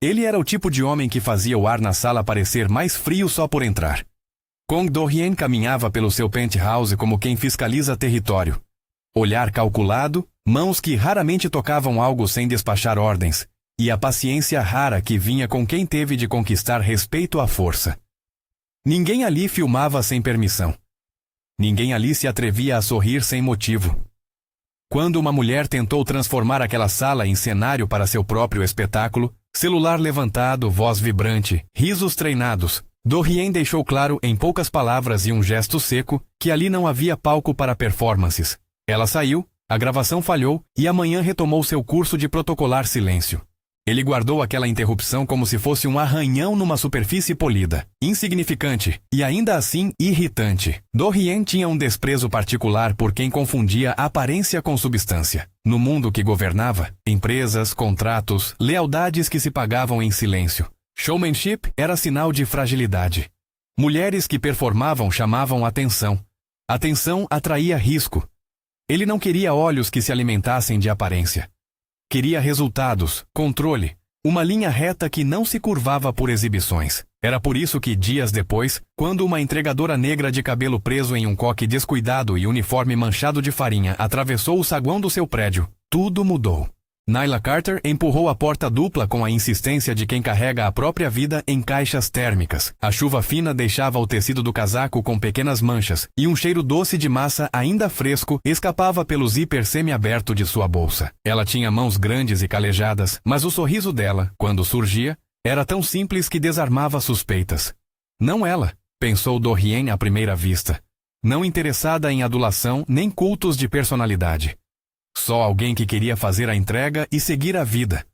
Ele era o tipo de homem que fazia o ar na sala parecer mais frio só por entrar. Kong Do-hyen caminhava pelo seu penthouse como quem fiscaliza território. Olhar calculado, mãos que raramente tocavam algo sem despachar ordens, e a paciência rara que vinha com quem teve de conquistar respeito à força. Ninguém ali filmava sem permissão. Ninguém ali se atrevia a sorrir sem motivo. Quando uma mulher tentou transformar aquela sala em cenário para seu próprio espetáculo, celular levantado, voz vibrante, risos treinados, Do-hyen deixou claro em poucas palavras e um gesto seco que ali não havia palco para performances. Ela saiu, a gravação falhou e amanhã retomou seu curso de protocolar silêncio. Ele guardou aquela interrupção como se fosse um arranhão numa superfície polida, insignificante e ainda assim irritante. Do-hyen tinha um desprezo particular por quem confundia aparência com substância. No mundo que governava, empresas, contratos, lealdades que se pagavam em silêncio. Showmanship era sinal de fragilidade. Mulheres que performavam chamavam atenção. Atenção atraía risco. Ele não queria olhos que se alimentassem de aparência. Queria resultados, controle, uma linha reta que não se curvava por exibições. Era por isso que, dias depois, quando uma entregadora negra de cabelo preso em um coque descuidado e uniforme manchado de farinha atravessou o saguão do seu prédio, tudo mudou. Nyla Carter empurrou a porta dupla com a insistência de quem carrega a própria vida em caixas térmicas. A chuva fina deixava o tecido do casaco com pequenas manchas, e um cheiro doce de massa ainda fresco escapava pelo zíper semi-aberto de sua bolsa. Ela tinha mãos grandes e calejadas, mas o sorriso dela, quando surgia, era tão simples que desarmava suspeitas. Não ela, pensou Do-hyen à primeira vista. Não interessada em adulação nem cultos de personalidade. Só alguém que queria fazer a entrega e seguir a vida.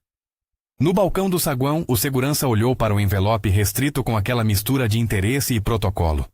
No balcão do saguão, o segurança olhou para o envelope restrito com aquela mistura de interesse e protocolo.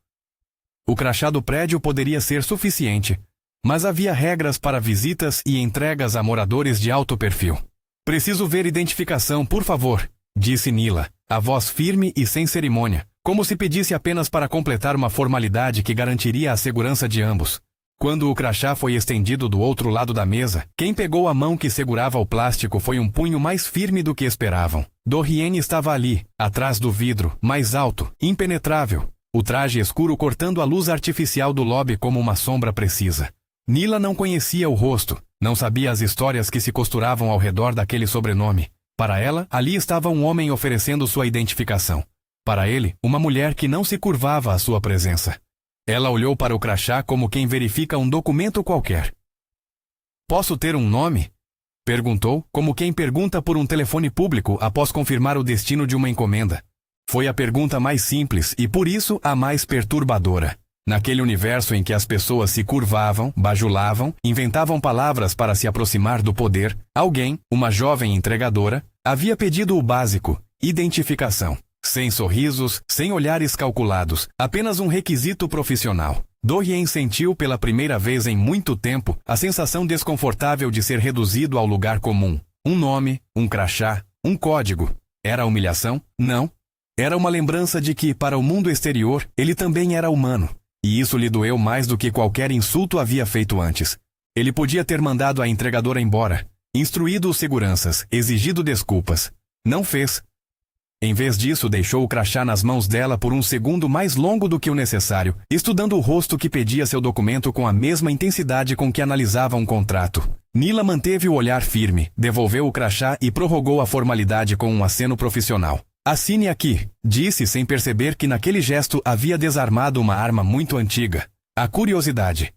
O crachá do prédio poderia ser suficiente, mas havia regras para visitas e entregas a moradores de alto perfil. Preciso ver identificação, por favor, disse Nyla, a voz firme e sem cerimônia, como se pedisse apenas para completar uma formalidade que garantiria a segurança de ambos. Quando o crachá foi estendido do outro lado da mesa, quem pegou a mão que segurava o plástico foi um punho mais firme do que esperavam. Do-hyen estava ali, atrás do vidro, mais alto, impenetrável, o traje escuro cortando a luz artificial do lobby como uma sombra precisa. Nyla não conhecia o rosto, não sabia as histórias que se costuravam ao redor daquele sobrenome. Para ela, ali estava um homem oferecendo sua identificação. Para ele, uma mulher que não se curvava à sua presença. Ela olhou para o crachá como quem verifica um documento qualquer. Posso ter um nome? Perguntou, como quem pergunta por um telefone público após confirmar o destino de uma encomenda. Foi a pergunta mais simples e, por isso, a mais perturbadora. Naquele universo em que as pessoas se curvavam, bajulavam, inventavam palavras para se aproximar do poder, alguém, uma jovem entregadora, havia pedido o básico: identificação. Sem sorrisos, sem olhares calculados, apenas um requisito profissional. Do-hyen sentiu pela primeira vez em muito tempo a sensação desconfortável de ser reduzido ao lugar comum. Um nome, um crachá, um código. Era humilhação? Não. Era uma lembrança de que, para o mundo exterior, ele também era humano. E isso lhe doeu mais do que qualquer insulto havia feito antes. Ele podia ter mandado a entregadora embora, instruído os seguranças, exigido desculpas. Não fez. Em vez disso, deixou o crachá nas mãos dela por um segundo mais longo do que o necessário, estudando o rosto que pedia seu documento com a mesma intensidade com que analisava um contrato. Nyla manteve o olhar firme, devolveu o crachá e prorrogou a formalidade com um aceno profissional. Assine aqui, disse sem perceber que naquele gesto havia desarmado uma arma muito antiga. A curiosidade.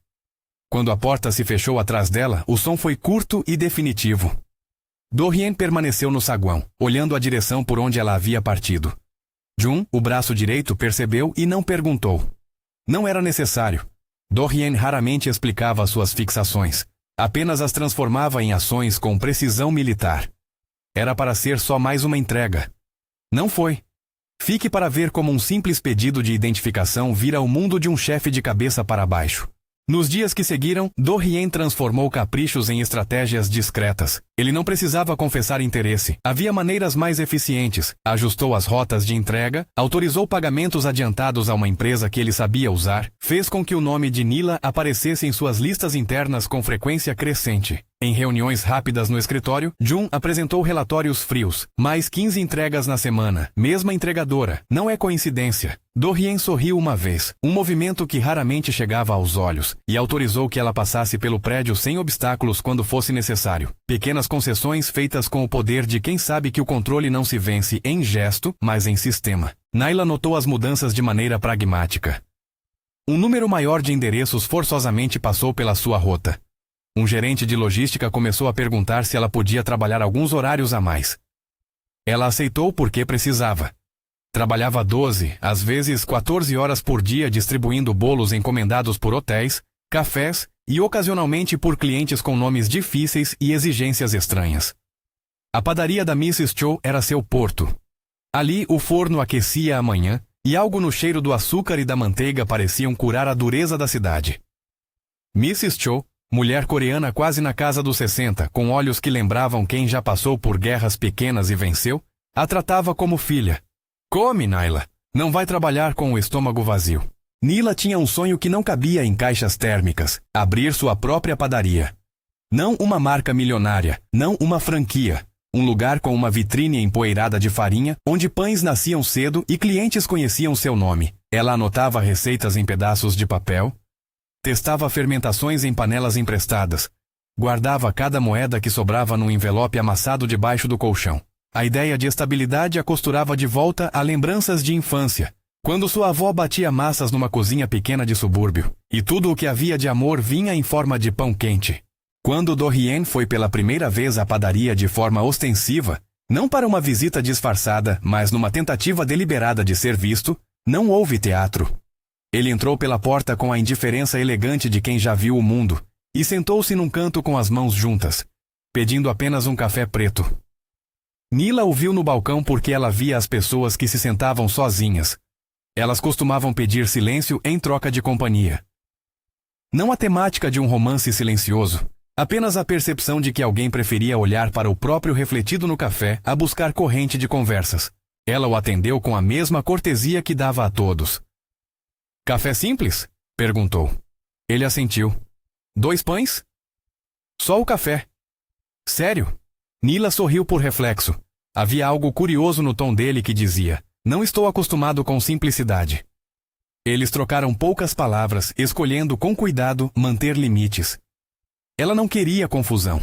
Quando a porta se fechou atrás dela, o som foi curto e definitivo. Do-hyen permaneceu no saguão, olhando a direção por onde ela havia partido. Jun, o braço direito, percebeu e não perguntou. Não era necessário. Do-hyen raramente explicava suas fixações. Apenas as transformava em ações com precisão militar. Era para ser só mais uma entrega. Não foi. Fique para ver como um simples pedido de identificação vira o mundo de um chefe de cabeça para baixo. Nos dias que seguiram, Do-hyen transformou caprichos em estratégias discretas. Ele não precisava confessar interesse. Havia maneiras mais eficientes. Ajustou as rotas de entrega, autorizou pagamentos adiantados a uma empresa que ele sabia usar, fez com que o nome de Nyla aparecesse em suas listas internas com frequência crescente. Em reuniões rápidas no escritório, Jun apresentou relatórios frios. Mais 15 entregas na semana. Mesma entregadora. Não é coincidência. Do-hyen sorriu uma vez, um movimento que raramente chegava aos olhos, e autorizou que ela passasse pelo prédio sem obstáculos quando fosse necessário. Pequenas concessões feitas com o poder de quem sabe que o controle não se vence em gesto, mas em sistema. Naila notou as mudanças de maneira pragmática. Um número maior de endereços forçosamente passou pela sua rota. Um gerente de logística começou a perguntar se ela podia trabalhar alguns horários a mais. Ela aceitou porque precisava. Trabalhava 12, às vezes 14 horas por dia distribuindo bolos encomendados por hotéis, cafés e ocasionalmente por clientes com nomes difíceis e exigências estranhas. A padaria da Mrs. Cho era seu porto. Ali o forno aquecia a manhã e algo no cheiro do açúcar e da manteiga pareciam curar a dureza da cidade. Mrs. Cho, mulher coreana quase na casa dos 60, com olhos que lembravam quem já passou por guerras pequenas e venceu, a tratava como filha. Come, Naila. Não vai trabalhar com o estômago vazio. Nila tinha um sonho que não cabia em caixas térmicas, abrir sua própria padaria. Não uma marca milionária, não uma franquia. Um lugar com uma vitrine empoeirada de farinha, onde pães nasciam cedo e clientes conheciam seu nome. Ela anotava receitas em pedaços de papel, testava fermentações em panelas emprestadas. Guardava cada moeda que sobrava num envelope amassado debaixo do colchão. A ideia de estabilidade a costurava de volta a lembranças de infância, quando sua avó batia massas numa cozinha pequena de subúrbio, e tudo o que havia de amor vinha em forma de pão quente. Quando Do-hyen foi pela primeira vez à padaria de forma ostensiva, não para uma visita disfarçada, mas numa tentativa deliberada de ser visto, não houve teatro. Ele entrou pela porta com a indiferença elegante de quem já viu o mundo, e sentou-se num canto com as mãos juntas, pedindo apenas um café preto. Nila o viu no balcão porque ela via as pessoas que se sentavam sozinhas. Elas costumavam pedir silêncio em troca de companhia. Não a temática de um romance silencioso, apenas a percepção de que alguém preferia olhar para o próprio refletido no café a buscar corrente de conversas. Ela o atendeu com a mesma cortesia que dava a todos. Café simples? Perguntou. Ele assentiu. 2 pães? Só o café. Sério? Nila sorriu por reflexo. Havia algo curioso no tom dele que dizia: não estou acostumado com simplicidade. Eles trocaram poucas palavras, escolhendo com cuidado manter limites. Ela não queria confusão.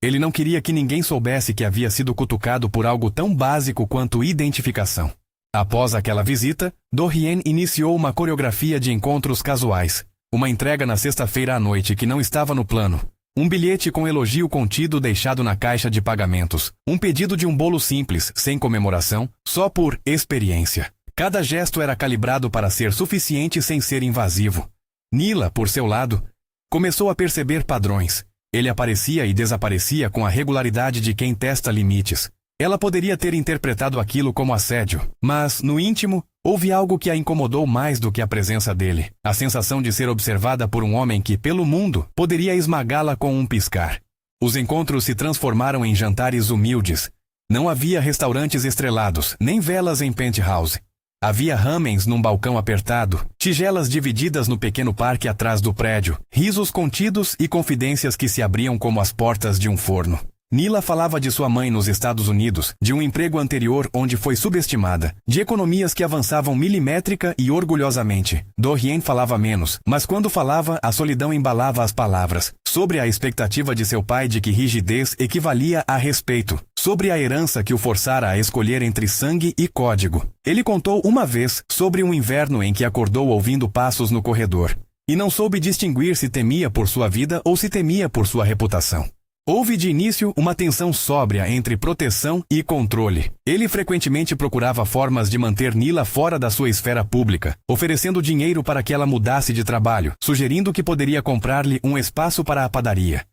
Ele não queria que ninguém soubesse que havia sido cutucado por algo tão básico quanto identificação. Após aquela visita, Do-hyen iniciou uma coreografia de encontros casuais. Uma entrega na sexta-feira à noite que não estava no plano. Um bilhete com elogio contido deixado na caixa de pagamentos. Um pedido de um bolo simples, sem comemoração, só por experiência. Cada gesto era calibrado para ser suficiente sem ser invasivo. Nila, por seu lado, começou a perceber padrões. Ele aparecia e desaparecia com a regularidade de quem testa limites. Ela poderia ter interpretado aquilo como assédio, mas, no íntimo, houve algo que a incomodou mais do que a presença dele. A sensação de ser observada por um homem que, pelo mundo, poderia esmagá-la com um piscar. Os encontros se transformaram em jantares humildes. Não havia restaurantes estrelados, nem velas em penthouse. Havia ramens num balcão apertado, tigelas divididas no pequeno parque atrás do prédio, risos contidos e confidências que se abriam como as portas de um forno. Nila falava de sua mãe nos Estados Unidos, de um emprego anterior onde foi subestimada, de economias que avançavam milimétrica e orgulhosamente. Do-hyen falava menos, mas quando falava, a solidão embalava as palavras. Sobre a expectativa de seu pai de que rigidez equivalia a respeito. Sobre a herança que o forçara a escolher entre sangue e código. Ele contou uma vez sobre um inverno em que acordou ouvindo passos no corredor. E não soube distinguir se temia por sua vida ou se temia por sua reputação. Houve de início uma tensão sóbria entre proteção e controle. Ele frequentemente procurava formas de manter Nila fora da sua esfera pública, oferecendo dinheiro para que ela mudasse de trabalho, sugerindo que poderia comprar-lhe um espaço para a padaria.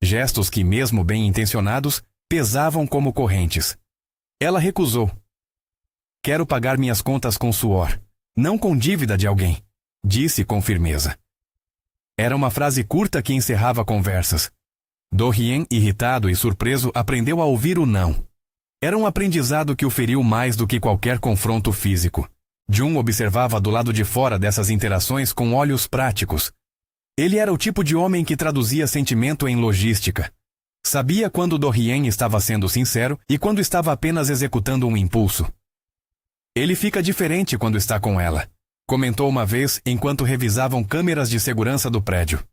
Gestos que, mesmo bem intencionados, pesavam como correntes. Ela recusou. Quero pagar minhas contas com suor, não com dívida de alguém, disse com firmeza. Era uma frase curta que encerrava conversas. Do-hyen, irritado e surpreso, aprendeu a ouvir o não. Era um aprendizado que o feriu mais do que qualquer confronto físico. Jun observava do lado de fora dessas interações com olhos práticos. Ele era o tipo de homem que traduzia sentimento em logística. Sabia quando Do-hyen estava sendo sincero e quando estava apenas executando um impulso. Ele fica diferente quando está com ela, comentou uma vez enquanto revisavam câmeras de segurança do prédio.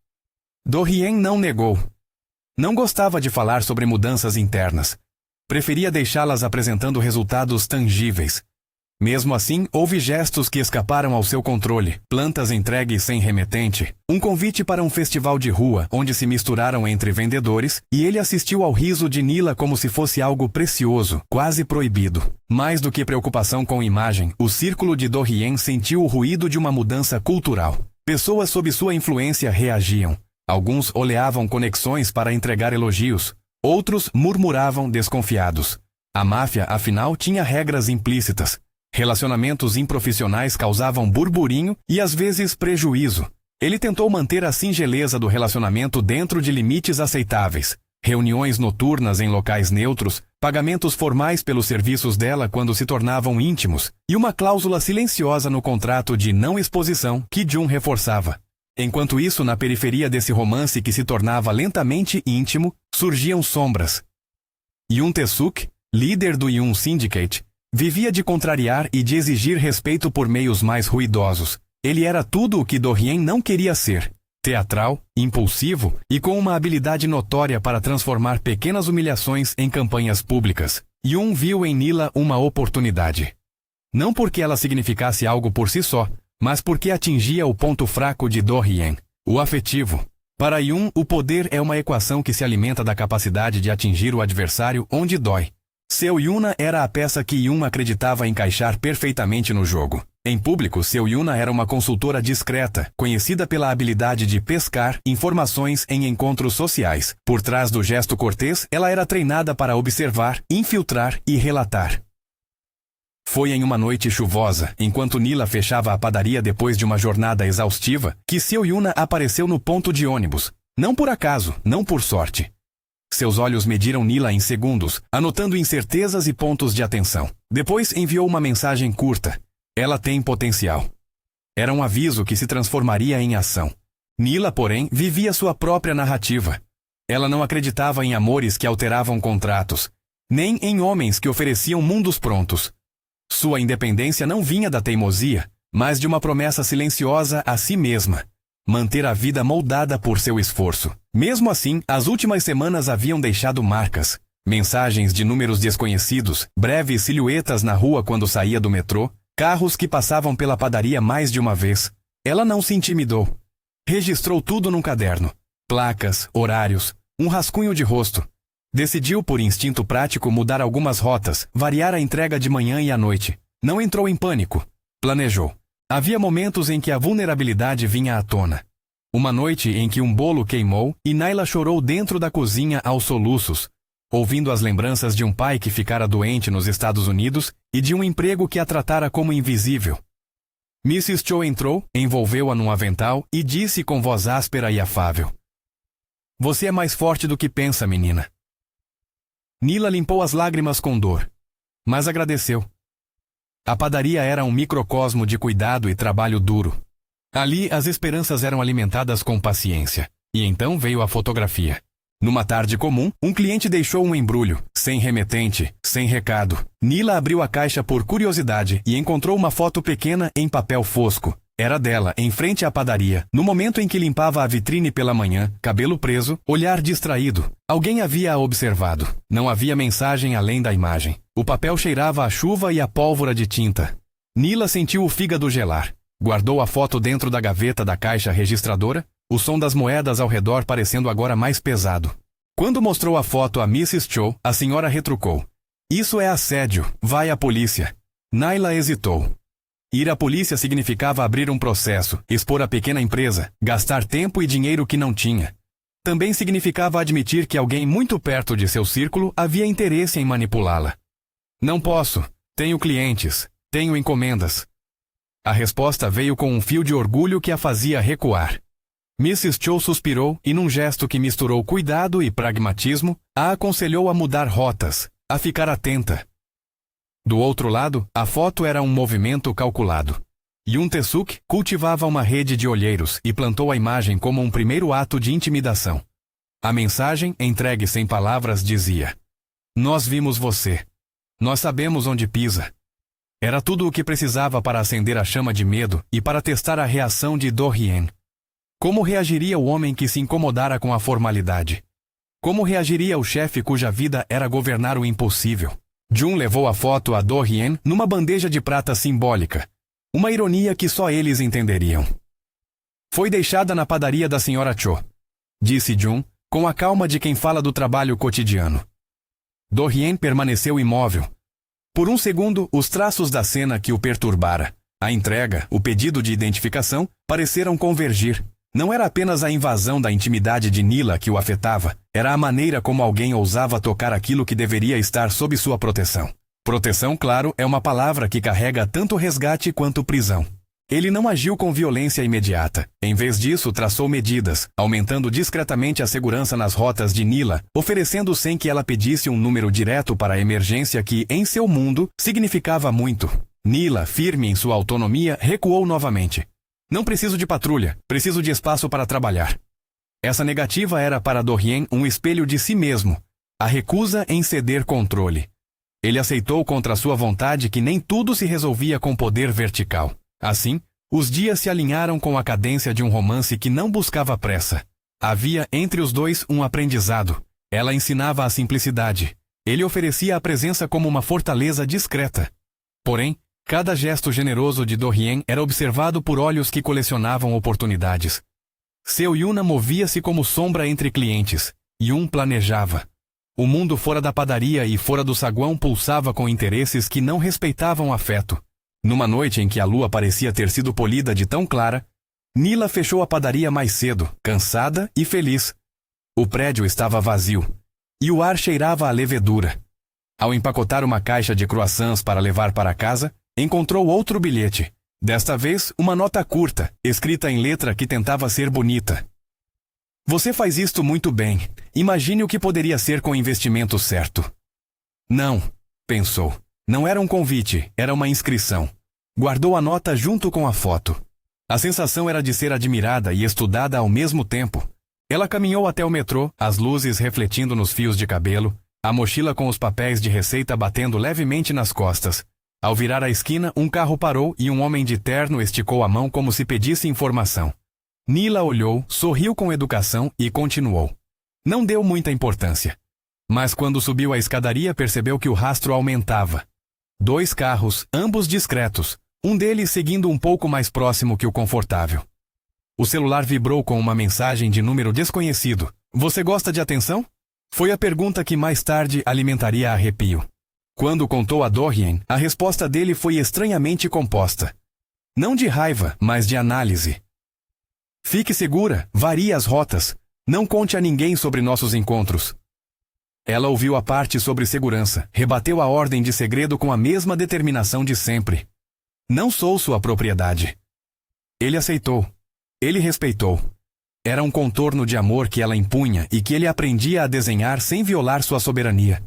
Do-hyen não negou. Não gostava de falar sobre mudanças internas. Preferia deixá-las apresentando resultados tangíveis. Mesmo assim, houve gestos que escaparam ao seu controle. Plantas entregues sem remetente, um convite para um festival de rua onde se misturaram entre vendedores, e ele assistiu ao riso de Nila como se fosse algo precioso, quase proibido. Mais do que preocupação com imagem, o círculo de Do-hyen sentiu o ruído de uma mudança cultural. Pessoas sob sua influência reagiam. Alguns oleavam conexões para entregar elogios. Outros murmuravam desconfiados. A máfia, afinal, tinha regras implícitas. Relacionamentos improfissionais causavam burburinho e às vezes prejuízo. Ele tentou manter a singeleza do relacionamento dentro de limites aceitáveis. Reuniões noturnas em locais neutros, pagamentos formais pelos serviços dela quando se tornavam íntimos, e uma cláusula silenciosa no contrato de não exposição que Jun reforçava. Enquanto isso, na periferia desse romance que se tornava lentamente íntimo, surgiam sombras. Yoon Tae-suk, líder do Yoon Syndicate, vivia de contrariar e de exigir respeito por meios mais ruidosos. Ele era tudo o que Do-hyen não queria ser. Teatral, impulsivo e com uma habilidade notória para transformar pequenas humilhações em campanhas públicas. Yoon viu em Nila uma oportunidade. Não porque ela significasse algo por si só, mas porque atingia o ponto fraco de Do-hyen, o afetivo. Para Yoon, o poder é uma equação que se alimenta da capacidade de atingir o adversário onde dói. Seu Yuna era a peça que Yoon acreditava encaixar perfeitamente no jogo. Em público, Seu Yuna era uma consultora discreta, conhecida pela habilidade de pescar informações em encontros sociais. Por trás do gesto cortês, ela era treinada para observar, infiltrar e relatar. Foi em uma noite chuvosa, enquanto Nila fechava a padaria depois de uma jornada exaustiva, que Seu Yuna apareceu no ponto de ônibus. Não por acaso, não por sorte. Seus olhos mediram Nila em segundos, anotando incertezas e pontos de atenção. Depois enviou uma mensagem curta. Ela tem potencial. Era um aviso que se transformaria em ação. Nila, porém, vivia sua própria narrativa. Ela não acreditava em amores que alteravam contratos, nem em homens que ofereciam mundos prontos. Sua independência não vinha da teimosia, mas de uma promessa silenciosa a si mesma. Manter a vida moldada por seu esforço. Mesmo assim, as últimas semanas haviam deixado marcas. Mensagens de números desconhecidos, breves silhuetas na rua quando saía do metrô, carros que passavam pela padaria mais de uma vez. Ela não se intimidou. Registrou tudo num caderno. Placas, horários, um rascunho de rosto. Decidiu por instinto prático mudar algumas rotas, variar a entrega de manhã e à noite. Não entrou em pânico. Planejou. Havia momentos em que a vulnerabilidade vinha à tona. Uma noite em que um bolo queimou e Naila chorou dentro da cozinha aos soluços, ouvindo as lembranças de um pai que ficara doente nos Estados Unidos e de um emprego que a tratara como invisível. Mrs. Cho entrou, envolveu-a num avental e disse com voz áspera e afável: "Você é mais forte do que pensa, menina." Nila limpou as lágrimas com dor, mas agradeceu. A padaria era um microcosmo de cuidado e trabalho duro. Ali as esperanças eram alimentadas com paciência. E então veio a fotografia. Numa tarde comum, um cliente deixou um embrulho, sem remetente, sem recado. Nila abriu a caixa por curiosidade e encontrou uma foto pequena em papel fosco. Era dela, em frente à padaria, no momento em que limpava a vitrine pela manhã, cabelo preso, olhar distraído. Alguém havia a observado. Não havia mensagem além da imagem. O papel cheirava a chuva e a pólvora de tinta. Nila sentiu o fígado gelar. Guardou a foto dentro da gaveta da caixa registradora, o som das moedas ao redor parecendo agora mais pesado. Quando mostrou a foto a Mrs. Cho, a senhora retrucou: "Isso é assédio, vai à polícia." Naila hesitou. Ir à polícia significava abrir um processo, expor a pequena empresa, gastar tempo e dinheiro que não tinha. Também significava admitir que alguém muito perto de seu círculo havia interesse em manipulá-la. "Não posso. Tenho clientes. Tenho encomendas." A resposta veio com um fio de orgulho que a fazia recuar. Mrs. Cho suspirou e, num gesto que misturou cuidado e pragmatismo, a aconselhou a mudar rotas, a ficar atenta. Do outro lado, a foto era um movimento calculado. Yun Tae-suk cultivava uma rede de olheiros e plantou a imagem como um primeiro ato de intimidação. A mensagem, entregue sem palavras, dizia: "Nós vimos você. Nós sabemos onde pisa." Era tudo o que precisava para acender a chama de medo e para testar a reação de Do-hyen. Como reagiria o homem que se incomodara com a formalidade? Como reagiria o chefe cuja vida era governar o impossível? Jun levou a foto a Do-hyen numa bandeja de prata simbólica. Uma ironia que só eles entenderiam. "Foi deixada na padaria da Sra. Cho", disse Jun, com a calma de quem fala do trabalho cotidiano. Do-hyen permaneceu imóvel. Por um segundo, os traços da cena que o perturbara, a entrega, o pedido de identificação, pareceram convergir. Não era apenas a invasão da intimidade de Nila que o afetava, era a maneira como alguém ousava tocar aquilo que deveria estar sob sua proteção. Proteção, claro, é uma palavra que carrega tanto resgate quanto prisão. Ele não agiu com violência imediata. Em vez disso, traçou medidas, aumentando discretamente a segurança nas rotas de Nila, oferecendo sem que ela pedisse um número direto para a emergência que, em seu mundo, significava muito. Nila, firme em sua autonomia, recuou novamente. "Não preciso de patrulha, preciso de espaço para trabalhar." Essa negativa era para Do-hyen um espelho de si mesmo, a recusa em ceder controle. Ele aceitou contra sua vontade que nem tudo se resolvia com poder vertical. Assim, os dias se alinharam com a cadência de um romance que não buscava pressa. Havia entre os dois um aprendizado. Ela ensinava a simplicidade. Ele oferecia a presença como uma fortaleza discreta. Porém, cada gesto generoso de Do-hyen era observado por olhos que colecionavam oportunidades. Seu Yuna movia-se como sombra entre clientes. Yun planejava. O mundo fora da padaria e fora do saguão pulsava com interesses que não respeitavam afeto. Numa noite em que a lua parecia ter sido polida de tão clara, Nila fechou a padaria mais cedo, cansada e feliz. O prédio estava vazio, e o ar cheirava a levedura. Ao empacotar uma caixa de croissants para levar para casa, encontrou outro bilhete. Desta vez, uma nota curta, escrita em letra que tentava ser bonita. "Você faz isto muito bem. Imagine o que poderia ser com o investimento certo." Não, pensou. Não era um convite, era uma inscrição. Guardou a nota junto com a foto. A sensação era de ser admirada e estudada ao mesmo tempo. Ela caminhou até o metrô, as luzes refletindo nos fios de cabelo, a mochila com os papéis de receita batendo levemente nas costas. Ao virar a esquina, um carro parou e um homem de terno esticou a mão como se pedisse informação. Nila olhou, sorriu com educação e continuou. Não deu muita importância. Mas quando subiu a escadaria percebeu que o rastro aumentava. 2 carros, ambos discretos, um deles seguindo um pouco mais próximo que o confortável. O celular vibrou com uma mensagem de número desconhecido. "Você gosta de atenção?" Foi a pergunta que mais tarde alimentaria arrepio. Quando contou a Do-hyen, a resposta dele foi estranhamente composta. Não de raiva, mas de análise. "Fique segura, varie as rotas. Não conte a ninguém sobre nossos encontros." Ela ouviu a parte sobre segurança, rebateu a ordem de segredo com a mesma determinação de sempre. "Não sou sua propriedade." Ele aceitou. Ele respeitou. Era um contorno de amor que ela impunha e que ele aprendia a desenhar sem violar sua soberania.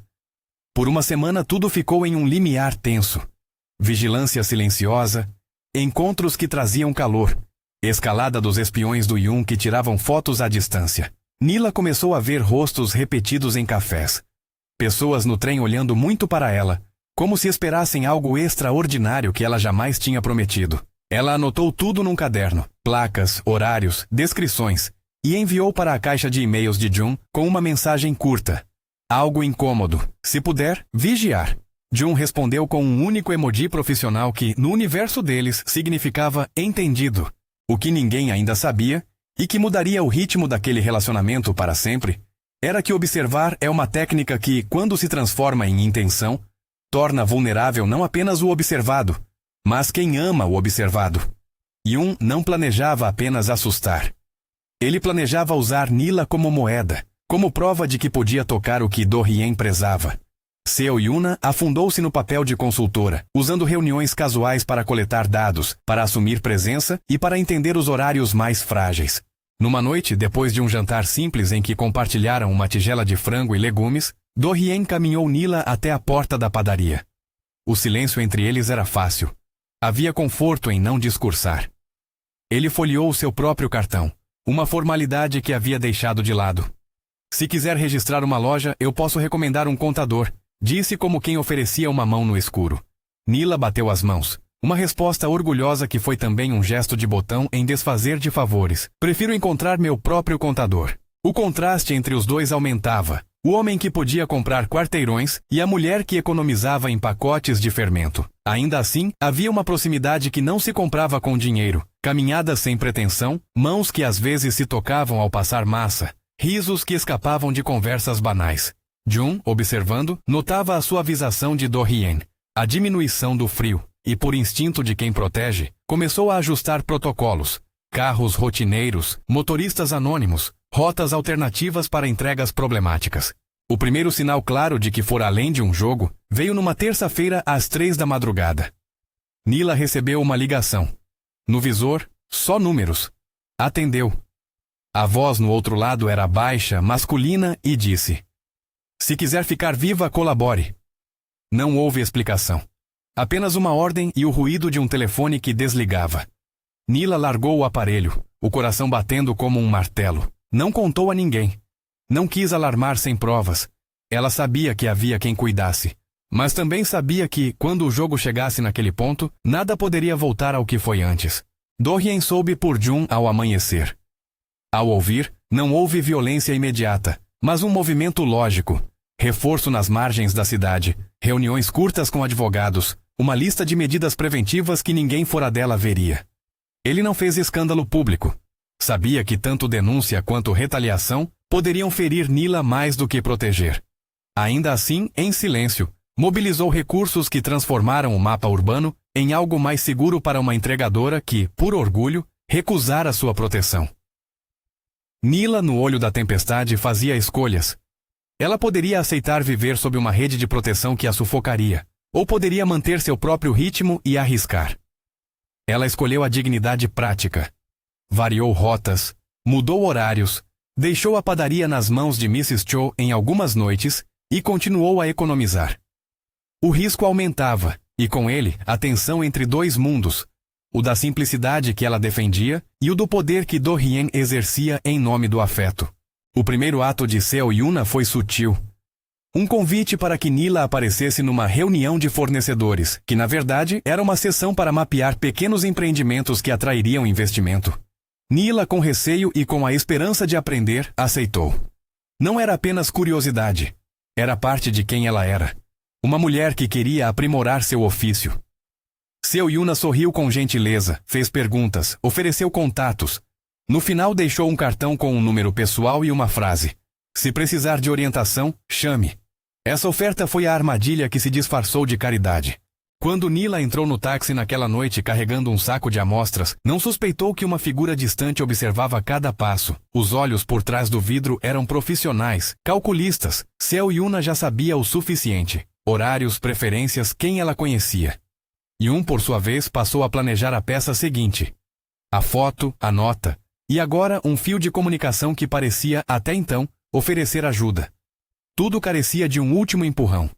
Por uma semana tudo ficou em um limiar tenso. Vigilância silenciosa, encontros que traziam calor, escalada dos espiões do Yun que tiravam fotos à distância. Nila começou a ver rostos repetidos em cafés. Pessoas no trem olhando muito para ela, como se esperassem algo extraordinário que ela jamais tinha prometido. Ela anotou tudo num caderno, placas, horários, descrições, e enviou para a caixa de e-mails de Jun com uma mensagem curta. Algo incômodo. Se puder, vigiar. Jun respondeu com um único emoji profissional que, no universo deles, significava entendido. O que ninguém ainda sabia, e que mudaria o ritmo daquele relacionamento para sempre, era que observar é uma técnica que, quando se transforma em intenção, torna vulnerável não apenas o observado, mas quem ama o observado. Yun não planejava apenas assustar. Ele planejava usar Nila como moeda, como prova de que podia tocar o que Do-hyen prezava. Seo Yuna afundou-se no papel de consultora, usando reuniões casuais para coletar dados, para assumir presença e para entender os horários mais frágeis. Numa noite, depois de um jantar simples em que compartilharam uma tigela de frango e legumes, Do-hyen caminhou Nila até a porta da padaria. O silêncio entre eles era fácil. Havia conforto em não discursar. Ele folheou seu próprio cartão, uma formalidade que havia deixado de lado. Se quiser registrar uma loja, eu posso recomendar um contador, disse como quem oferecia uma mão no escuro. Nila bateu as mãos. Uma resposta orgulhosa que foi também um gesto de botão em desfazer de favores. Prefiro encontrar meu próprio contador. O contraste entre os dois aumentava. O homem que podia comprar quarteirões e a mulher que economizava em pacotes de fermento. Ainda assim, havia uma proximidade que não se comprava com dinheiro. Caminhadas sem pretensão, mãos que às vezes se tocavam ao passar massa, risos que escapavam de conversas banais. Jun, observando, notava a suavização de Dorien, a diminuição do frio, e por instinto de quem protege, começou a ajustar protocolos. Carros rotineiros, motoristas anônimos, rotas alternativas para entregas problemáticas. O primeiro sinal claro de que fora além de um jogo veio numa terça-feira às 3 da madrugada. Nila recebeu uma ligação. No visor, só números. Atendeu. A voz no outro lado era baixa, masculina e disse: "Se quiser ficar viva, colabore." Não houve explicação. Apenas uma ordem e o ruído de um telefone que desligava. Nila largou o aparelho, o coração batendo como um martelo. Não contou a ninguém. Não quis alarmar sem provas. Ela sabia que havia quem cuidasse. Mas também sabia que, quando o jogo chegasse naquele ponto, nada poderia voltar ao que foi antes. Dorien soube por Jun ao amanhecer. Ao ouvir, não houve violência imediata, mas um movimento lógico. Reforço nas margens da cidade, reuniões curtas com advogados, uma lista de medidas preventivas que ninguém fora dela veria. Ele não fez escândalo público. Sabia que tanto denúncia quanto retaliação poderiam ferir Nila mais do que proteger. Ainda assim, em silêncio, mobilizou recursos que transformaram o mapa urbano em algo mais seguro para uma entregadora que, por orgulho, recusara sua proteção. Nila, no olho da tempestade, fazia escolhas. Ela poderia aceitar viver sob uma rede de proteção que a sufocaria, ou poderia manter seu próprio ritmo e arriscar. Ela escolheu a dignidade prática. Variou rotas, mudou horários, deixou a padaria nas mãos de Mrs. Cho em algumas noites e continuou a economizar. O risco aumentava, e com ele a tensão entre dois mundos, o da simplicidade que ela defendia e o do poder que Dorien exercia em nome do afeto. O primeiro ato de Seo Yuna foi sutil. Um convite para que Nila aparecesse numa reunião de fornecedores, que na verdade era uma sessão para mapear pequenos empreendimentos que atrairiam investimento. Nila, com receio e com a esperança de aprender, aceitou. Não era apenas curiosidade. Era parte de quem ela era. Uma mulher que queria aprimorar seu ofício. Seo Yuna sorriu com gentileza, fez perguntas, ofereceu contatos. No final deixou um cartão com um número pessoal e uma frase: "Se precisar de orientação, chame." Essa oferta foi a armadilha que se disfarçou de caridade. Quando Nila entrou no táxi naquela noite carregando um saco de amostras, não suspeitou que uma figura distante observava cada passo. Os olhos por trás do vidro eram profissionais, calculistas. Seo Yuna já sabia o suficiente. Horários, preferências, quem ela conhecia. Yun, por sua vez, passou a planejar a peça seguinte. A foto, a nota, e agora um fio de comunicação que parecia, até então, oferecer ajuda. Tudo carecia de um último empurrão.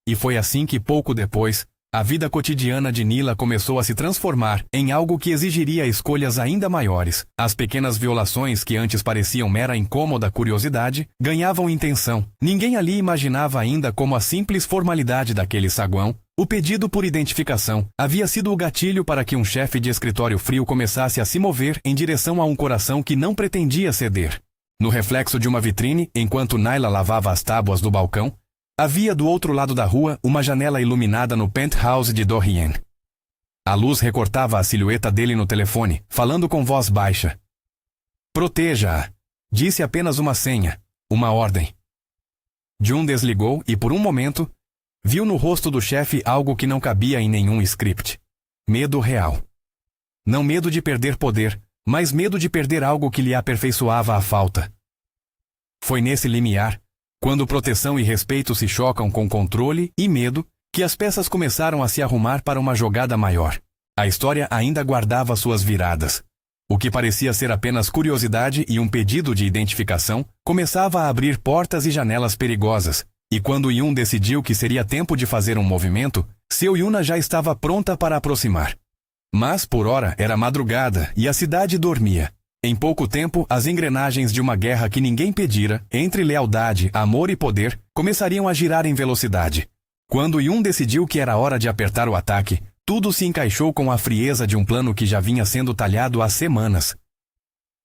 E foi assim que, pouco depois, a vida cotidiana de Nila começou a se transformar em algo que exigiria escolhas ainda maiores. As pequenas violações que antes pareciam mera incômoda curiosidade ganhavam intenção. Ninguém ali imaginava ainda como a simples formalidade daquele saguão, o pedido por identificação, havia sido o gatilho para que um chefe de escritório frio começasse a se mover em direção a um coração que não pretendia ceder. No reflexo de uma vitrine, enquanto Naila lavava as tábuas do balcão, havia do outro lado da rua uma janela iluminada no penthouse de Dorien. A luz recortava a silhueta dele no telefone, falando com voz baixa. "Proteja-a." Disse apenas uma senha, uma ordem. Jun desligou e, por um momento, viu no rosto do chefe algo que não cabia em nenhum script. Medo real. Não medo de perder poder, mas medo de perder algo que lhe aperfeiçoava a falta. Foi nesse limiar, quando proteção e respeito se chocam com controle e medo, que as peças começaram a se arrumar para uma jogada maior. A história ainda guardava suas viradas. O que parecia ser apenas curiosidade e um pedido de identificação começava a abrir portas e janelas perigosas, e quando Yun decidiu que seria tempo de fazer um movimento, Seu Yuna já estava pronta para aproximar. Mas, por ora, era madrugada e a cidade dormia. Em pouco tempo, as engrenagens de uma guerra que ninguém pedira, entre lealdade, amor e poder, começariam a girar em velocidade. Quando Yun decidiu que era hora de apertar o ataque, tudo se encaixou com a frieza de um plano que já vinha sendo talhado há semanas.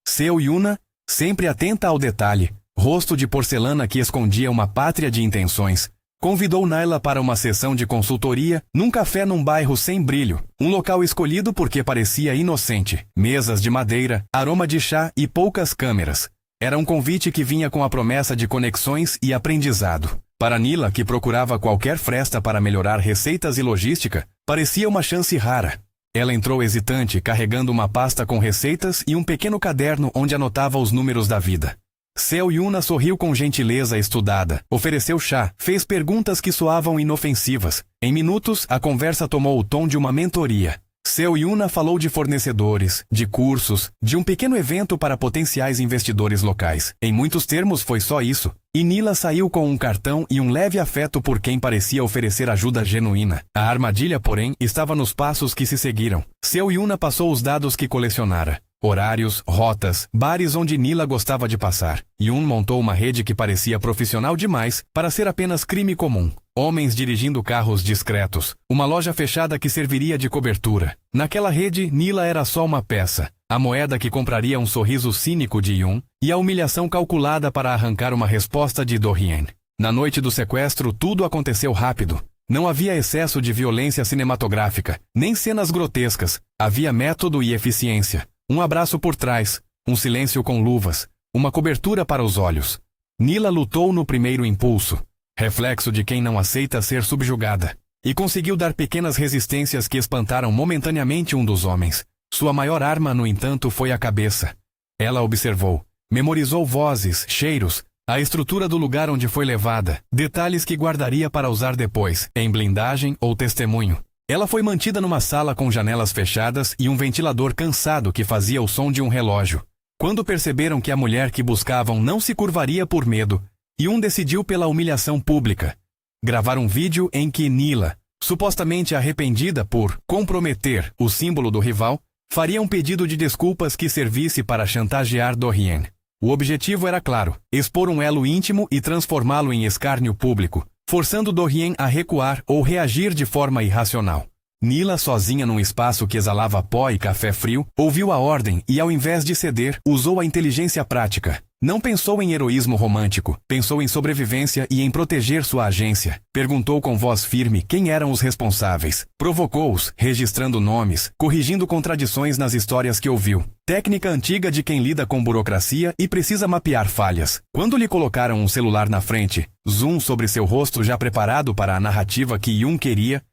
Seu Yuna, sempre atenta ao detalhe, rosto de porcelana que escondia uma pátria de intenções, convidou Naila para uma sessão de consultoria num café num bairro sem brilho, um local escolhido porque parecia inocente, mesas de madeira, aroma de chá e poucas câmeras. Era um convite que vinha com a promessa de conexões e aprendizado. Para Nila, que procurava qualquer fresta para melhorar receitas e logística, parecia uma chance rara. Ela entrou hesitante, carregando uma pasta com receitas e um pequeno caderno onde anotava os números da vida. Seu Yuna sorriu com gentileza estudada, ofereceu chá, fez perguntas que soavam inofensivas. Em minutos, a conversa tomou o tom de uma mentoria. Seu Yuna falou de fornecedores, de cursos, de um pequeno evento para potenciais investidores locais. Em muitos termos foi só isso. E Nila saiu com um cartão e um leve afeto por quem parecia oferecer ajuda genuína. A armadilha, porém, estava nos passos que se seguiram. Seu Yuna passou os dados que colecionara. Horários, rotas, bares onde Nila gostava de passar. Yun montou uma rede que parecia profissional demais para ser apenas crime comum. Homens dirigindo carros discretos. Uma loja fechada que serviria de cobertura. Naquela rede, Nila era só uma peça. A moeda que compraria um sorriso cínico de Yun e a humilhação calculada para arrancar uma resposta de Do-hyen. Na noite do sequestro, tudo aconteceu rápido. Não havia excesso de violência cinematográfica, nem cenas grotescas. Havia método e eficiência. Um abraço por trás, um silêncio com luvas, uma cobertura para os olhos. Nila lutou no primeiro impulso, reflexo de quem não aceita ser subjugada, e conseguiu dar pequenas resistências que espantaram momentaneamente um dos homens. Sua maior arma, no entanto, foi a cabeça. Ela observou, memorizou vozes, cheiros, a estrutura do lugar onde foi levada, detalhes que guardaria para usar depois, em blindagem ou testemunho. Ela foi mantida numa sala com janelas fechadas e um ventilador cansado que fazia o som de um relógio. Quando perceberam que a mulher que buscavam não se curvaria por medo, Yun decidiu pela humilhação pública. Gravar um vídeo em que Nila, supostamente arrependida por comprometer o símbolo do rival, faria um pedido de desculpas que servisse para chantagear Do-hyen. O objetivo era claro, expor um elo íntimo e transformá-lo em escárnio público, forçando Do-hyen a recuar ou reagir de forma irracional. Nila, sozinha num espaço que exalava pó e café frio, ouviu a ordem e, ao invés de ceder, usou a inteligência prática. Não pensou em heroísmo romântico, pensou em sobrevivência e em proteger sua agência. Perguntou com voz firme quem eram os responsáveis. Provocou-os, registrando nomes, corrigindo contradições nas histórias que ouviu. Técnica antiga de quem lida com burocracia e precisa mapear falhas. Quando lhe colocaram um celular na frente, zoom sobre seu rosto já preparado para a narrativa que Yun queria,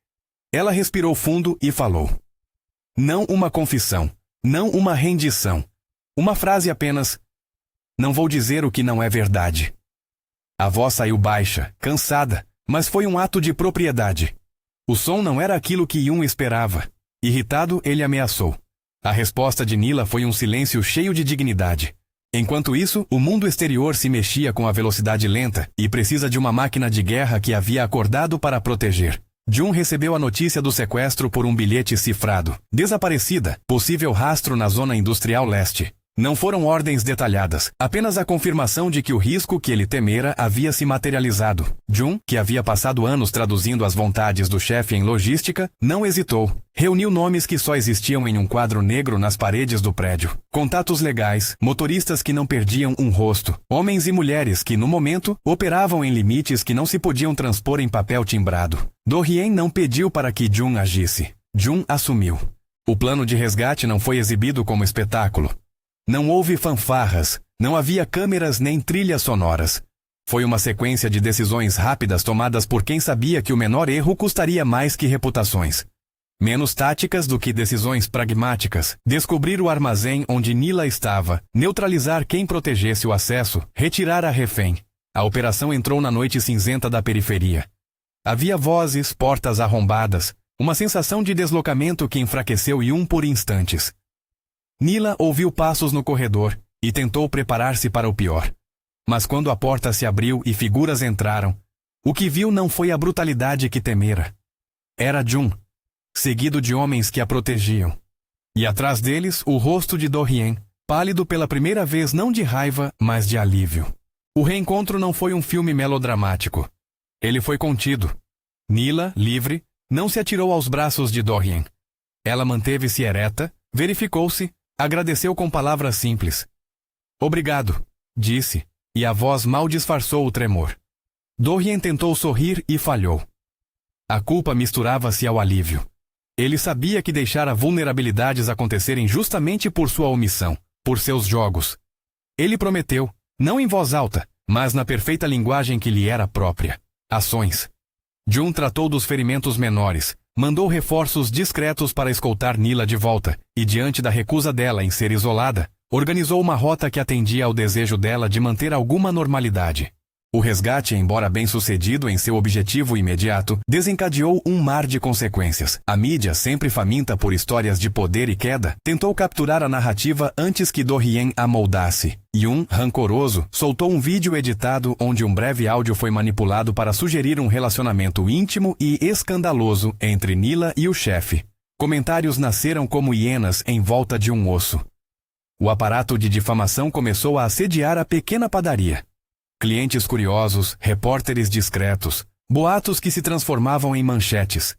ela respirou fundo e falou. Não uma confissão, não uma rendição. Uma frase apenas. Não vou dizer o que não é verdade. A voz saiu baixa, cansada, mas foi um ato de propriedade. O som não era aquilo que Yun esperava. Irritado, ele ameaçou. A resposta de Nila foi um silêncio cheio de dignidade. Enquanto isso, o mundo exterior se mexia com a velocidade lenta e precisa de uma máquina de guerra que havia acordado para proteger. Jun recebeu a notícia do sequestro por um bilhete cifrado. Desaparecida, possível rastro na zona industrial leste. Não foram ordens detalhadas, apenas a confirmação de que o risco que ele temera havia se materializado. Jun, que havia passado anos traduzindo as vontades do chefe em logística, não hesitou. Reuniu nomes que só existiam em um quadro negro nas paredes do prédio. Contatos legais, motoristas que não perdiam um rosto, homens e mulheres que, no momento, operavam em limites que não se podiam transpor em papel timbrado. Do-hyen não pediu para que Jun agisse. Jun assumiu. O plano de resgate não foi exibido como espetáculo. Não houve fanfarras, não havia câmeras nem trilhas sonoras. Foi uma sequência de decisões rápidas tomadas por quem sabia que o menor erro custaria mais que reputações. Menos táticas do que decisões pragmáticas. Descobrir o armazém onde Nila estava, neutralizar quem protegesse o acesso, retirar a refém. A operação entrou na noite cinzenta da periferia. Havia vozes, portas arrombadas, uma sensação de deslocamento que enfraqueceu Yun por instantes. Nila ouviu passos no corredor e tentou preparar-se para o pior. Mas quando a porta se abriu e figuras entraram, o que viu não foi a brutalidade que temera. Era Jun, seguido de homens que a protegiam. E atrás deles, o rosto de Dorien, pálido pela primeira vez não de raiva, mas de alívio. O reencontro não foi um filme melodramático. Ele foi contido. Nila, livre, não se atirou aos braços de Dorien. Ela manteve-se ereta, verificou-se, agradeceu com palavras simples. Obrigado, disse, e a voz mal disfarçou o tremor. Dorien tentou sorrir e falhou. A culpa misturava-se ao alívio. Ele sabia que deixara vulnerabilidades acontecerem justamente por sua omissão, por seus jogos. Ele prometeu, não em voz alta, mas na perfeita linguagem que lhe era própria. Ações. Jun tratou dos ferimentos menores, mandou reforços discretos para escoltar Nila de volta, e diante da recusa dela em ser isolada, organizou uma rota que atendia ao desejo dela de manter alguma normalidade. O resgate, embora bem-sucedido em seu objetivo imediato, desencadeou um mar de consequências. A mídia, sempre faminta por histórias de poder e queda, tentou capturar a narrativa antes que Dorien a moldasse. Yun, rancoroso, soltou um vídeo editado onde um breve áudio foi manipulado para sugerir um relacionamento íntimo e escandaloso entre Nila e o chefe. Comentários nasceram como hienas em volta de um osso. O aparato de difamação começou a assediar a pequena padaria. Clientes curiosos, repórteres discretos, boatos que se transformavam em manchetes.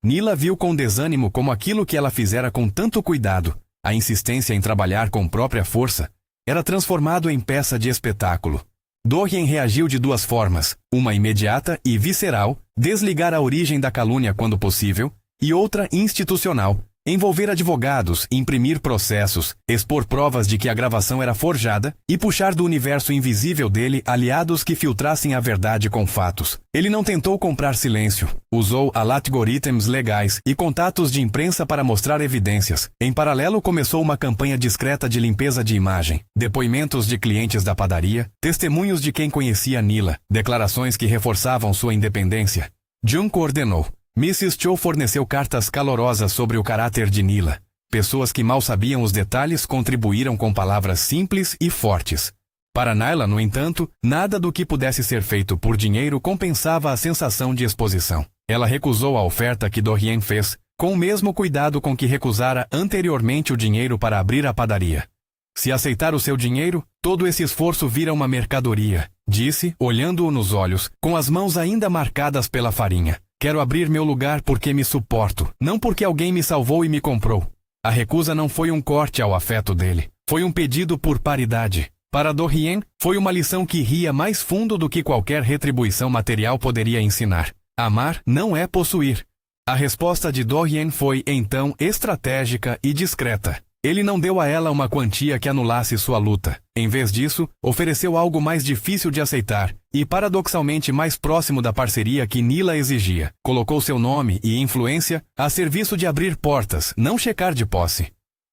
Nila viu com desânimo como aquilo que ela fizera com tanto cuidado, a insistência em trabalhar com própria força, era transformado em peça de espetáculo. Dorien reagiu de duas formas, uma imediata e visceral, desligar a origem da calúnia quando possível, e outra institucional, envolver advogados, imprimir processos, expor provas de que a gravação era forjada e puxar do universo invisível dele aliados que filtrassem a verdade com fatos. Ele não tentou comprar silêncio. Usou algoritmos legais e contatos de imprensa para mostrar evidências. Em paralelo, começou uma campanha discreta de limpeza de imagem. Depoimentos de clientes da padaria, testemunhos de quem conhecia Nila, declarações que reforçavam sua independência. Jun coordenou. Mrs. Cho forneceu cartas calorosas sobre o caráter de Nila. Pessoas que mal sabiam os detalhes contribuíram com palavras simples e fortes. Para Nila, no entanto, nada do que pudesse ser feito por dinheiro compensava a sensação de exposição. Ela recusou a oferta que Dorien fez, com o mesmo cuidado com que recusara anteriormente o dinheiro para abrir a padaria. Se aceitar o seu dinheiro, todo esse esforço vira uma mercadoria, disse, olhando-o nos olhos, com as mãos ainda marcadas pela farinha. Quero abrir meu lugar porque me suporto, não porque alguém me salvou e me comprou. A recusa não foi um corte ao afeto dele, foi um pedido por paridade. Para Dorien, foi uma lição que ria mais fundo do que qualquer retribuição material poderia ensinar. Amar não é possuir. A resposta de Dorien foi, então, estratégica e discreta. Ele não deu a ela uma quantia que anulasse sua luta. Em vez disso, ofereceu algo mais difícil de aceitar e, paradoxalmente, mais próximo da parceria que Nila exigia. Colocou seu nome e influência a serviço de abrir portas, não checar de posse.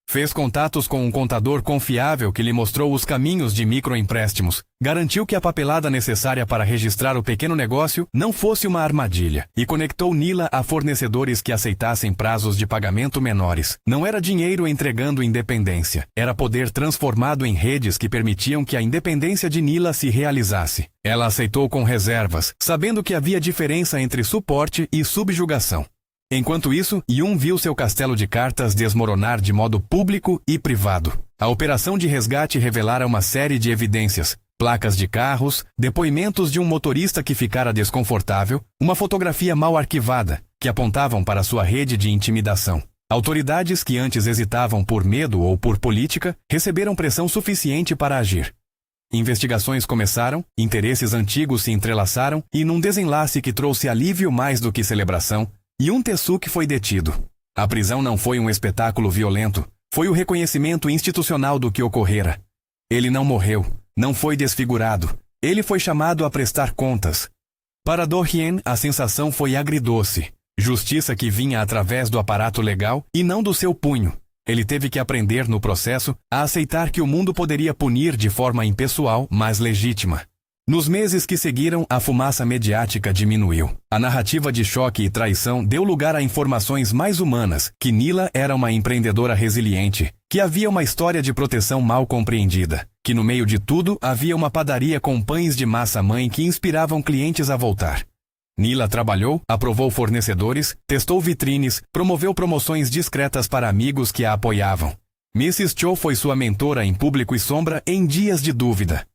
Fez contatos com um contador confiável que lhe mostrou os caminhos de microempréstimos, garantiu que a papelada necessária para registrar o pequeno negócio não fosse uma armadilha e conectou Nila a fornecedores que aceitassem prazos de pagamento menores. Não era dinheiro entregando independência, era poder transformado em redes que permitiam que a independência de Nila se realizasse. Ela aceitou com reservas, sabendo que havia diferença entre suporte e subjugação. Enquanto isso, Yun viu seu castelo de cartas desmoronar de modo público e privado. A operação de resgate revelara uma série de evidências, placas de carros, depoimentos de um motorista que ficara desconfortável, uma fotografia mal arquivada, que apontavam para sua rede de intimidação. Autoridades que antes hesitavam por medo ou por política, receberam pressão suficiente para agir. Investigações começaram, interesses antigos se entrelaçaram e num desenlace que trouxe alívio mais do que celebração, Yun Tae-suk foi detido. A prisão não foi um espetáculo violento, foi o reconhecimento institucional do que ocorrera. Ele não morreu, não foi desfigurado, ele foi chamado a prestar contas. Para Dorien, a sensação foi agridoce, justiça que vinha através do aparato legal e não do seu punho. Ele teve que aprender no processo a aceitar que o mundo poderia punir de forma impessoal, mas legítima. Nos meses que seguiram, a fumaça mediática diminuiu. A narrativa de choque e traição deu lugar a informações mais humanas, que Nila era uma empreendedora resiliente, que havia uma história de proteção mal compreendida, que no meio de tudo havia uma padaria com pães de massa-mãe que inspiravam clientes a voltar. Nila trabalhou, aprovou fornecedores, testou vitrines, promoveu promoções discretas para amigos que a apoiavam. Mrs. Cho foi sua mentora em público e sombra em dias de dúvida.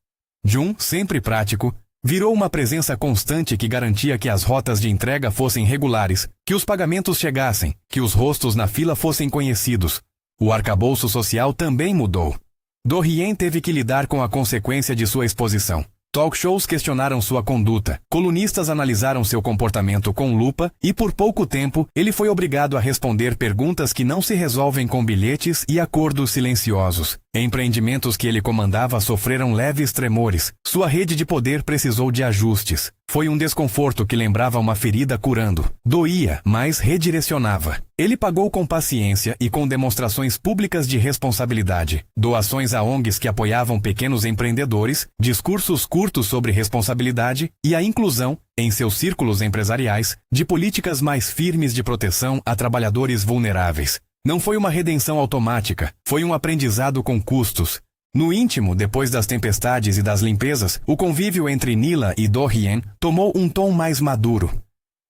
Jun, sempre prático, virou uma presença constante que garantia que as rotas de entrega fossem regulares, que os pagamentos chegassem, que os rostos na fila fossem conhecidos. O arcabouço social também mudou. Do-hyen teve que lidar com a consequência de sua exposição. Talk shows questionaram sua conduta, colunistas analisaram seu comportamento com lupa e por pouco tempo ele foi obrigado a responder perguntas que não se resolvem com bilhetes e acordos silenciosos. Empreendimentos que ele comandava sofreram leves tremores. Sua rede de poder precisou de ajustes. Foi um desconforto que lembrava uma ferida curando. Doía, mas redirecionava. Ele pagou com paciência e com demonstrações públicas de responsabilidade. Doações a ONGs que apoiavam pequenos empreendedores, discursos curtos sobre responsabilidade e a inclusão, em seus círculos empresariais, de políticas mais firmes de proteção a trabalhadores vulneráveis. Não foi uma redenção automática, foi um aprendizado com custos. No íntimo, depois das tempestades e das limpezas, o convívio entre Nila e Do-hyen tomou um tom mais maduro.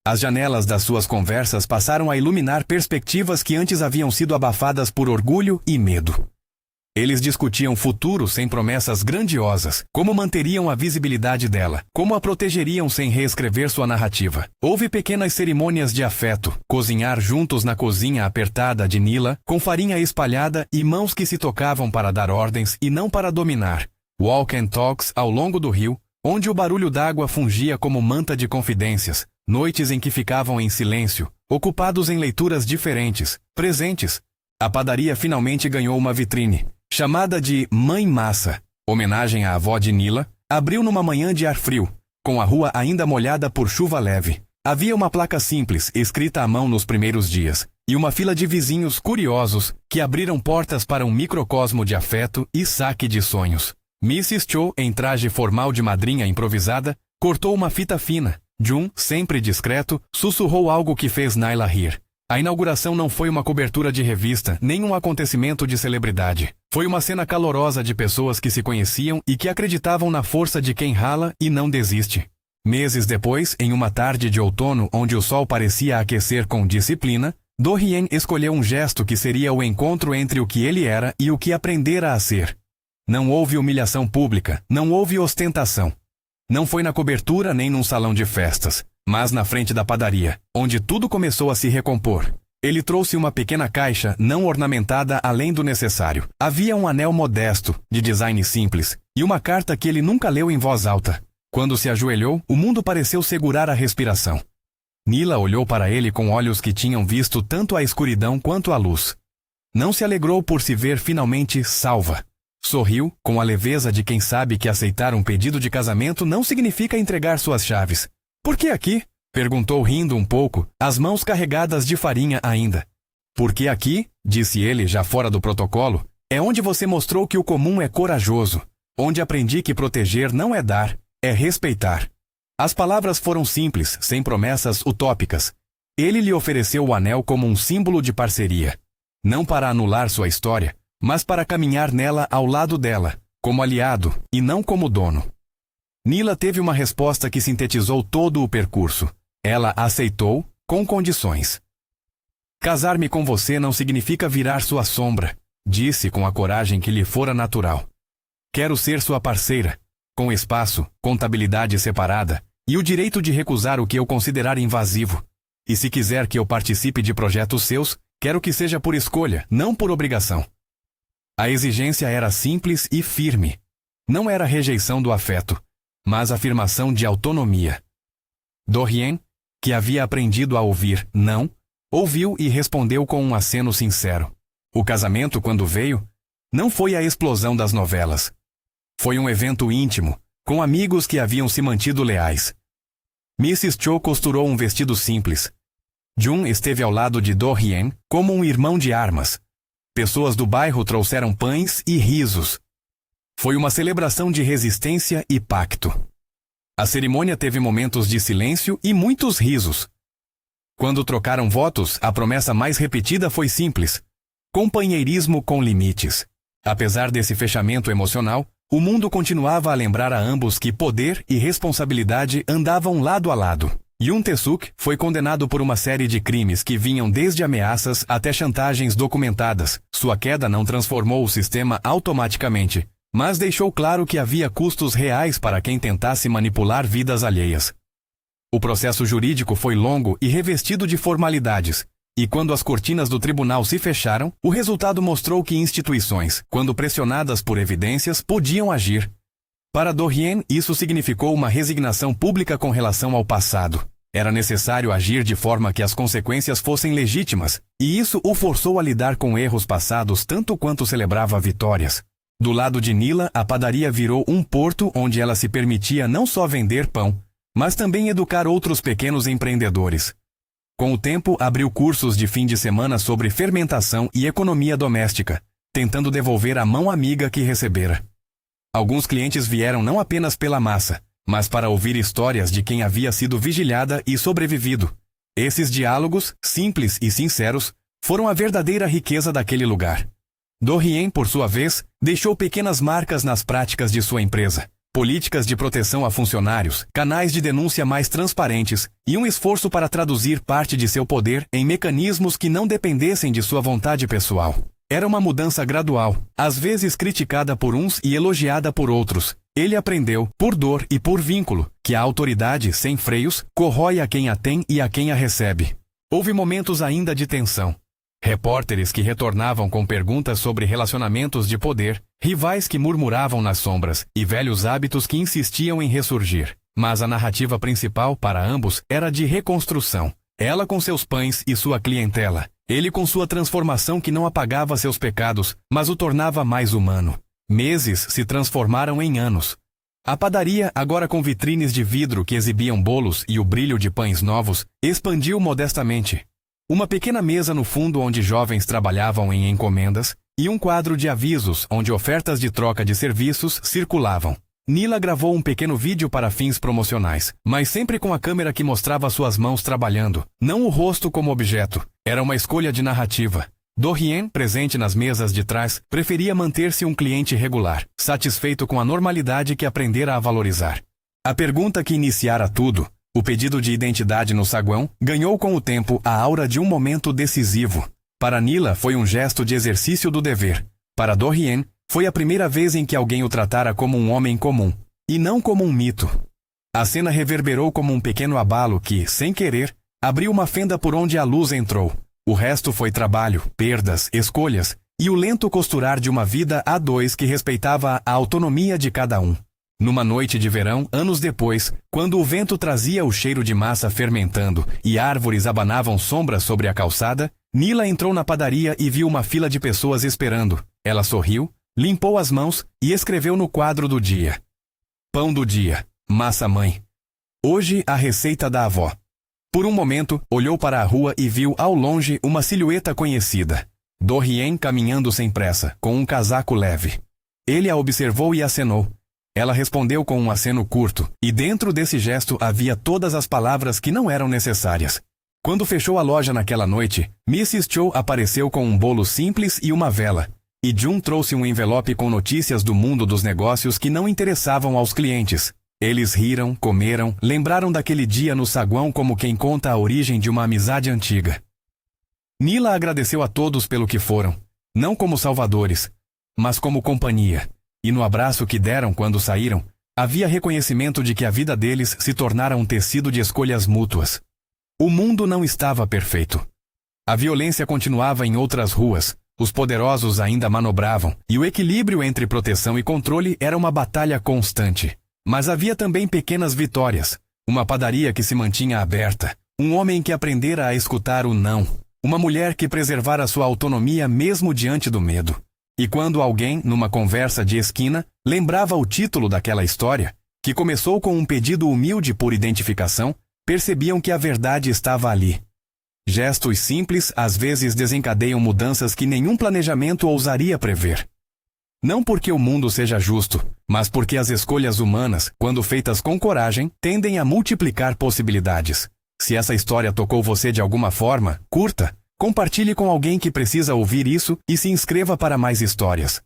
As janelas das suas conversas passaram a iluminar perspectivas que antes haviam sido abafadas por orgulho e medo. Eles discutiam futuro sem promessas grandiosas, como manteriam a visibilidade dela, como a protegeriam sem reescrever sua narrativa. Houve pequenas cerimônias de afeto, cozinhar juntos na cozinha apertada de Nila, com farinha espalhada e mãos que se tocavam para dar ordens e não para dominar. Walk and talks ao longo do rio, onde o barulho d'água fungia como manta de confidências, noites em que ficavam em silêncio, ocupados em leituras diferentes, presentes. A padaria finalmente ganhou uma vitrine. Chamada de Mãe Massa, homenagem à avó de Nila, abriu numa manhã de ar frio, com a rua ainda molhada por chuva leve. Havia uma placa simples, escrita à mão nos primeiros dias, e uma fila de vizinhos curiosos que abriram portas para um microcosmo de afeto e saque de sonhos. Mrs. Cho, em traje formal de madrinha improvisada, cortou uma fita fina. Jun, sempre discreto, sussurrou algo que fez Naila rir. A inauguração não foi uma cobertura de revista, nem um acontecimento de celebridade. Foi uma cena calorosa de pessoas que se conheciam e que acreditavam na força de quem rala e não desiste. Meses depois, em uma tarde de outono onde o sol parecia aquecer com disciplina, Do-hyen escolheu um gesto que seria o encontro entre o que ele era e o que aprendera a ser. Não houve humilhação pública, não houve ostentação. Não foi na cobertura nem num salão de festas, mas na frente da padaria, onde tudo começou a se recompor. Ele trouxe uma pequena caixa não ornamentada além do necessário. Havia um anel modesto, de design simples, e uma carta que ele nunca leu em voz alta. Quando se ajoelhou, o mundo pareceu segurar a respiração. Nila olhou para ele com olhos que tinham visto tanto a escuridão quanto a luz. Não se alegrou por se ver finalmente salva. Sorriu, com a leveza de quem sabe que aceitar um pedido de casamento não significa entregar suas chaves. "Por que aqui?" perguntou rindo um pouco, as mãos carregadas de farinha ainda. "Porque aqui", disse ele já fora do protocolo, "é onde você mostrou que o comum é corajoso, onde aprendi que proteger não é dar, é respeitar." As palavras foram simples, sem promessas utópicas. Ele lhe ofereceu o anel como um símbolo de parceria. Não para anular sua história, mas para caminhar nela ao lado dela, como aliado e não como dono. Nila teve uma resposta que sintetizou todo o percurso. Ela aceitou, com condições. "Casar-me com você não significa virar sua sombra", disse com a coragem que lhe fora natural. "Quero ser sua parceira, com espaço, contabilidade separada e o direito de recusar o que eu considerar invasivo. E se quiser que eu participe de projetos seus, quero que seja por escolha, não por obrigação." A exigência era simples e firme. Não era rejeição do afeto, mas afirmação de autonomia. Do-hyen, que havia aprendido a ouvir não, ouviu e respondeu com um aceno sincero. O casamento, quando veio, não foi a explosão das novelas. Foi um evento íntimo, com amigos que haviam se mantido leais. Mrs. Cho costurou um vestido simples. Jun esteve ao lado de Do-hyen como um irmão de armas. Pessoas do bairro trouxeram pães e risos. Foi uma celebração de resistência e pacto. A cerimônia teve momentos de silêncio e muitos risos. Quando trocaram votos, a promessa mais repetida foi simples: companheirismo com limites. Apesar desse fechamento emocional, o mundo continuava a lembrar a ambos que poder e responsabilidade andavam lado a lado. Yun Tae-suk foi condenado por uma série de crimes que vinham desde ameaças até chantagens documentadas. Sua queda não transformou o sistema automaticamente, mas deixou claro que havia custos reais para quem tentasse manipular vidas alheias. O processo jurídico foi longo e revestido de formalidades, e quando as cortinas do tribunal se fecharam, o resultado mostrou que instituições, quando pressionadas por evidências, podiam agir. Para Do-hyen, isso significou uma resignação pública com relação ao passado. Era necessário agir de forma que as consequências fossem legítimas, e isso o forçou a lidar com erros passados tanto quanto celebrava vitórias. Do lado de Nila, a padaria virou um porto onde ela se permitia não só vender pão, mas também educar outros pequenos empreendedores. Com o tempo, abriu cursos de fim de semana sobre fermentação e economia doméstica, tentando devolver a mão amiga que recebera. Alguns clientes vieram não apenas pela massa, mas para ouvir histórias de quem havia sido vigilada e sobrevivido. Esses diálogos, simples e sinceros, foram a verdadeira riqueza daquele lugar. Do-hyen, por sua vez, deixou pequenas marcas nas práticas de sua empresa. Políticas de proteção a funcionários, canais de denúncia mais transparentes e um esforço para traduzir parte de seu poder em mecanismos que não dependessem de sua vontade pessoal. Era uma mudança gradual, às vezes criticada por uns e elogiada por outros. Ele aprendeu, por dor e por vínculo, que a autoridade, sem freios, corrói a quem a tem e a quem a recebe. Houve momentos ainda de tensão. Repórteres que retornavam com perguntas sobre relacionamentos de poder, rivais que murmuravam nas sombras e velhos hábitos que insistiam em ressurgir. Mas a narrativa principal para ambos era de reconstrução. Ela com seus pães e sua clientela. Ele com sua transformação que não apagava seus pecados, mas o tornava mais humano. Meses se transformaram em anos. A padaria, agora com vitrines de vidro que exibiam bolos e o brilho de pães novos, expandiu modestamente. Uma pequena mesa no fundo onde jovens trabalhavam em encomendas e um quadro de avisos onde ofertas de troca de serviços circulavam. Nila gravou um pequeno vídeo para fins promocionais, mas sempre com a câmera que mostrava suas mãos trabalhando, não o rosto como objeto. Era uma escolha de narrativa. Do-hyen, presente nas mesas de trás, preferia manter-se um cliente regular, satisfeito com a normalidade que aprendera a valorizar. A pergunta que iniciara tudo, o pedido de identidade no saguão, ganhou com o tempo a aura de um momento decisivo. Para Nila foi um gesto de exercício do dever. Para Do-hyen, foi a primeira vez em que alguém o tratara como um homem comum, e não como um mito. A cena reverberou como um pequeno abalo que, sem querer, abriu uma fenda por onde a luz entrou. O resto foi trabalho, perdas, escolhas, e o lento costurar de uma vida a dois que respeitava a autonomia de cada um. Numa noite de verão, anos depois, quando o vento trazia o cheiro de massa fermentando e árvores abanavam sombras sobre a calçada, Nila entrou na padaria e viu uma fila de pessoas esperando. Ela sorriu, limpou as mãos e escreveu no quadro do dia. Pão do dia, massa mãe. Hoje a receita da avó. Por um momento, olhou para a rua e viu ao longe uma silhueta conhecida. Do-hyen caminhando sem pressa, com um casaco leve. Ele a observou e acenou. Ela respondeu com um aceno curto, e dentro desse gesto havia todas as palavras que não eram necessárias. Quando fechou a loja naquela noite, Mrs. Cho apareceu com um bolo simples e uma vela, e Jun trouxe um envelope com notícias do mundo dos negócios que não interessavam aos clientes. Eles riram, comeram, lembraram daquele dia no saguão como quem conta a origem de uma amizade antiga. Nila agradeceu a todos pelo que foram, não como salvadores, mas como companhia. E no abraço que deram quando saíram, havia reconhecimento de que a vida deles se tornara um tecido de escolhas mútuas. O mundo não estava perfeito. A violência continuava em outras ruas, os poderosos ainda manobravam, e o equilíbrio entre proteção e controle era uma batalha constante. Mas havia também pequenas vitórias, uma padaria que se mantinha aberta, um homem que aprendera a escutar o não, uma mulher que preservara sua autonomia mesmo diante do medo. E quando alguém, numa conversa de esquina, lembrava o título daquela história, que começou com um pedido humilde por identificação, percebiam que a verdade estava ali. Gestos simples às vezes desencadeiam mudanças que nenhum planejamento ousaria prever. Não porque o mundo seja justo, mas porque as escolhas humanas, quando feitas com coragem, tendem a multiplicar possibilidades. Se essa história tocou você de alguma forma, curta, compartilhe com alguém que precisa ouvir isso e se inscreva para mais histórias.